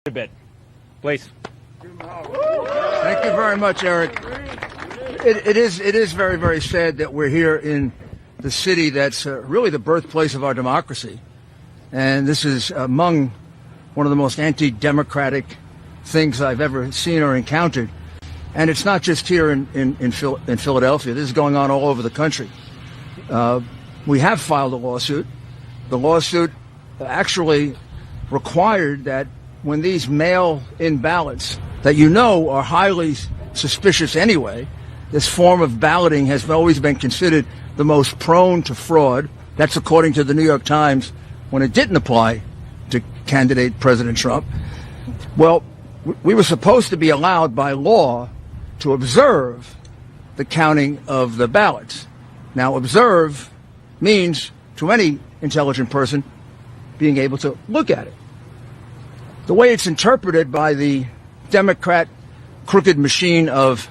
A bit, please. Thank you very much, Eric. It is very, very sad that we're here in the city that's really the birthplace of our democracy. And this is among one of the most anti-democratic things I've ever seen or encountered. And it's not just here in Philadelphia. This is going on all over the country. We have filed a lawsuit. The lawsuit actually required that when these mail-in ballots that you know are highly suspicious anyway, this form of balloting has always been considered the most prone to fraud. That's according to the New York Times when it didn't apply to candidate President Trump. Well, we were supposed to be allowed by law to observe the counting of the ballots. Now, observe means, to any intelligent person, being able to look at it. The way it's interpreted by the Democrat crooked machine of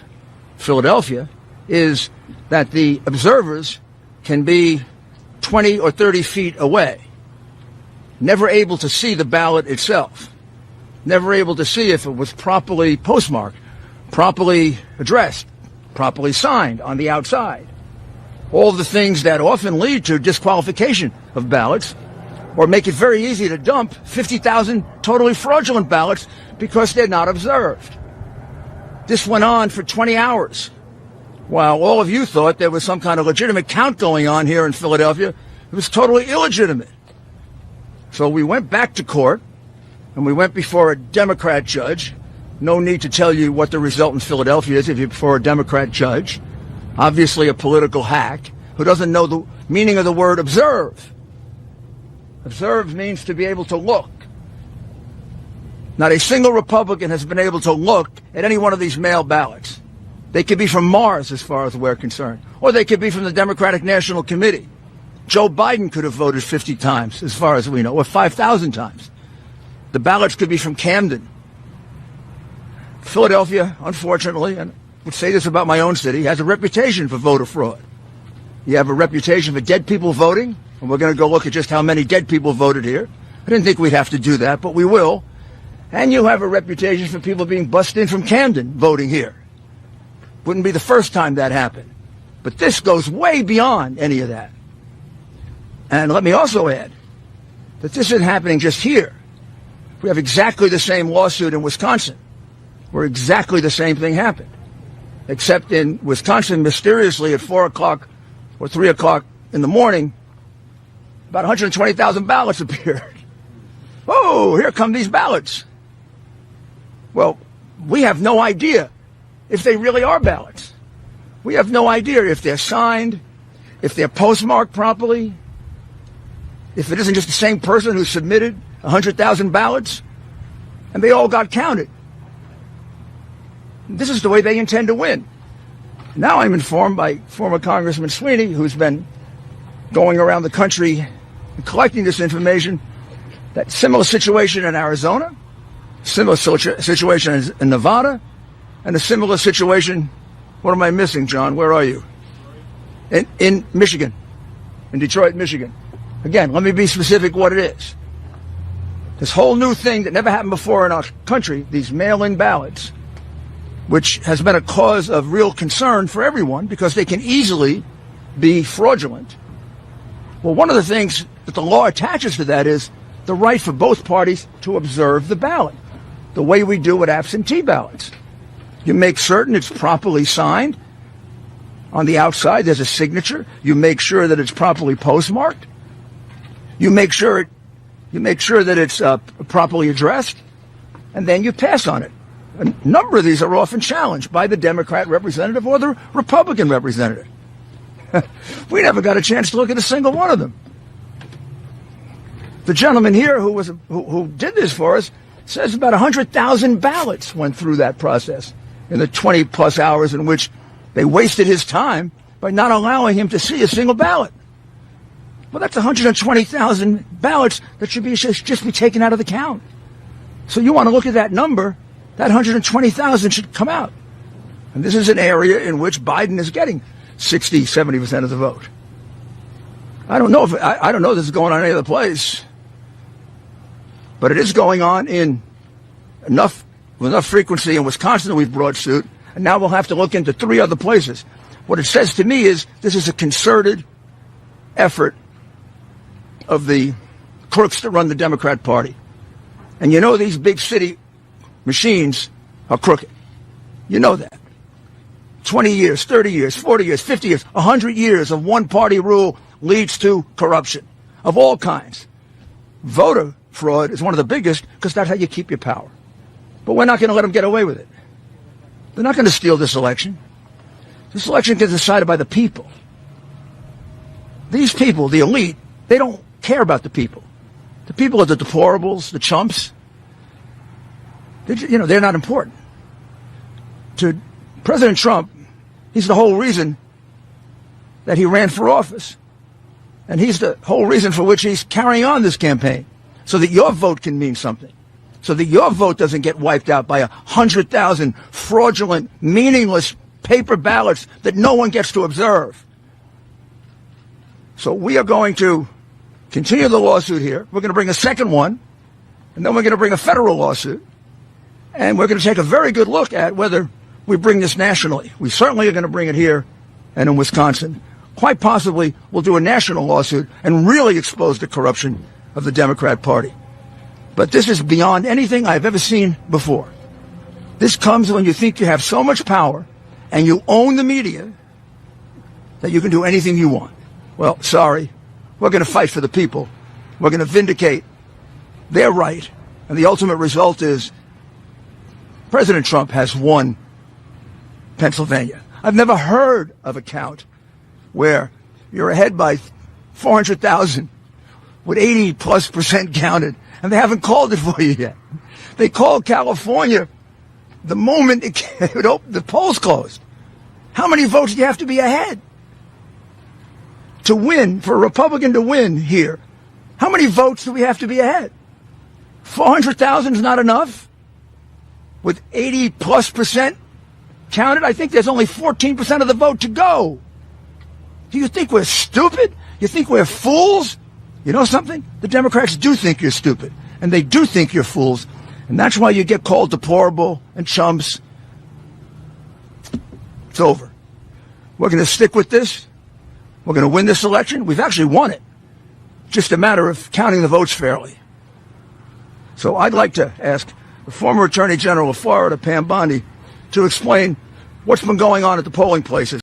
Philadelphia is that the observers can be 20 or 30 feet away, never able to see the ballot itself, never able to see if it was properly postmarked, properly addressed, properly signed on the outside. All the things that often lead to disqualification of ballots or make it very easy to dump 50,000 totally fraudulent ballots because they're not observed. This went on for 20 hours. While all of you thought there was some kind of legitimate count going on here in Philadelphia, it was totally illegitimate. So we went back to court, and we went before a Democrat judge. No need to tell you what the result in Philadelphia is if you're before a Democrat judge. Obviously a political hack who doesn't know the meaning of the word observe. Observe means to be able to look. Not a single Republican has been able to look at any one of these mail ballots. They could be from Mars, as far as we're concerned. Or they could be from the Democratic National Committee. Joe Biden could have voted 50 times, as far as we know, or 5,000 times. The ballots could be from Camden. Philadelphia, unfortunately, and I would say this about my own city, has a reputation for voter fraud. You have a reputation for dead people voting, and we're going to go look at just how many dead people voted here. I didn't think we'd have to do that, but we will. And you have a reputation for people being bussed in from Camden voting here. Wouldn't be the first time that happened. But this goes way beyond any of that. And let me also add that this isn't happening just here. We have exactly the same lawsuit in Wisconsin, where exactly the same thing happened. Except in Wisconsin, mysteriously at 4 o'clock or 3 o'clock in the morning, about 120,000 ballots appeared. Oh, here come these ballots. Well, we have no idea if they really are ballots. We have no idea if they're signed, if they're postmarked properly, if it isn't just the same person who submitted 100,000 ballots, and they all got counted. This is the way they intend to win. Now I'm informed by former Congressman Sweeney, who's been going around the country and collecting this information, that similar situation in Arizona, similar situation in Nevada, and a similar situation, what am I missing, John? Where are you? In Michigan, in Detroit, Michigan. Again, let me be specific what it is. This whole new thing that never happened before in our country, these mail-in ballots, which has been a cause of real concern for everyone because they can easily be fraudulent. Well, one of the things that the law attaches to that is the right for both parties to observe the ballot, the way we do with absentee ballots. You make certain it's properly signed. On the outside, there's a signature. You make sure that it's properly postmarked. You make sure that it's properly addressed, and then you pass on it. A number of these are often challenged by the Democrat representative or the Republican representative. We never got a chance to look at a single one of them. The gentleman here who did this for us says about 100,000 ballots went through that process in the 20-plus hours in which they wasted his time by not allowing him to see a single ballot. Well, that's 120,000 ballots that should just be taken out of the count. So you want to look at that number, that 120,000 should come out. And this is an area in which Biden is getting 60, 70% of the vote. I don't know if this is going on any other place, but it is going on in with enough frequency. In Wisconsin, we've brought suit, and now we'll have to look into 3 other places. What it says to me is this is a concerted effort of the crooks that run the Democrat Party. And you know these big city machines are crooked. You know that. 20 years, 30 years, 40 years, 50 years, 100 years of one-party rule leads to corruption of all kinds. Voter fraud is one of the biggest because that's how you keep your power. But we're not going to let them get away with it. They're not going to steal this election. This election gets decided by the people. These people, the elite, they don't care about the people. The people are the deplorables, the chumps. They're not important. To President Trump, he's the whole reason that he ran for office. And he's the whole reason for which he's carrying on this campaign, so that your vote can mean something, so that your vote doesn't get wiped out by 100,000 fraudulent, meaningless paper ballots that no one gets to observe. So we are going to continue the lawsuit here. We're going to bring a second one, and then we're going to bring a federal lawsuit. And we're going to take a very good look at whether we bring this nationally. We certainly are going to bring it here and in Wisconsin. Quite possibly we'll do a national lawsuit and really expose the corruption of the Democrat Party. But this is beyond anything I've ever seen before. This comes when you think you have so much power and you own the media that you can do anything you want. Well, sorry. We're going to fight for the people. We're going to vindicate their right. And the ultimate result is President Trump has won Pennsylvania. I've never heard of a count where you're ahead by 400,000 with 80+% counted, and they haven't called it for you yet. They called California the moment the polls closed. How many votes do you have to be ahead to win, for a Republican to win here? How many votes do we have to be ahead? 400,000 is not enough? With 80+% counted, I think there's only 14% of the vote to go. Do you think we're stupid? You think we're fools? You know something? The Democrats do think you're stupid, and they do think you're fools, and that's why you get called deplorable and chumps. It's over. We're going to stick with this. We're going to win this election. We've actually won it. Just a matter of counting the votes fairly. So I'd like to ask the former Attorney General of Florida, Pam Bondi, to explain what's been going on at the polling places.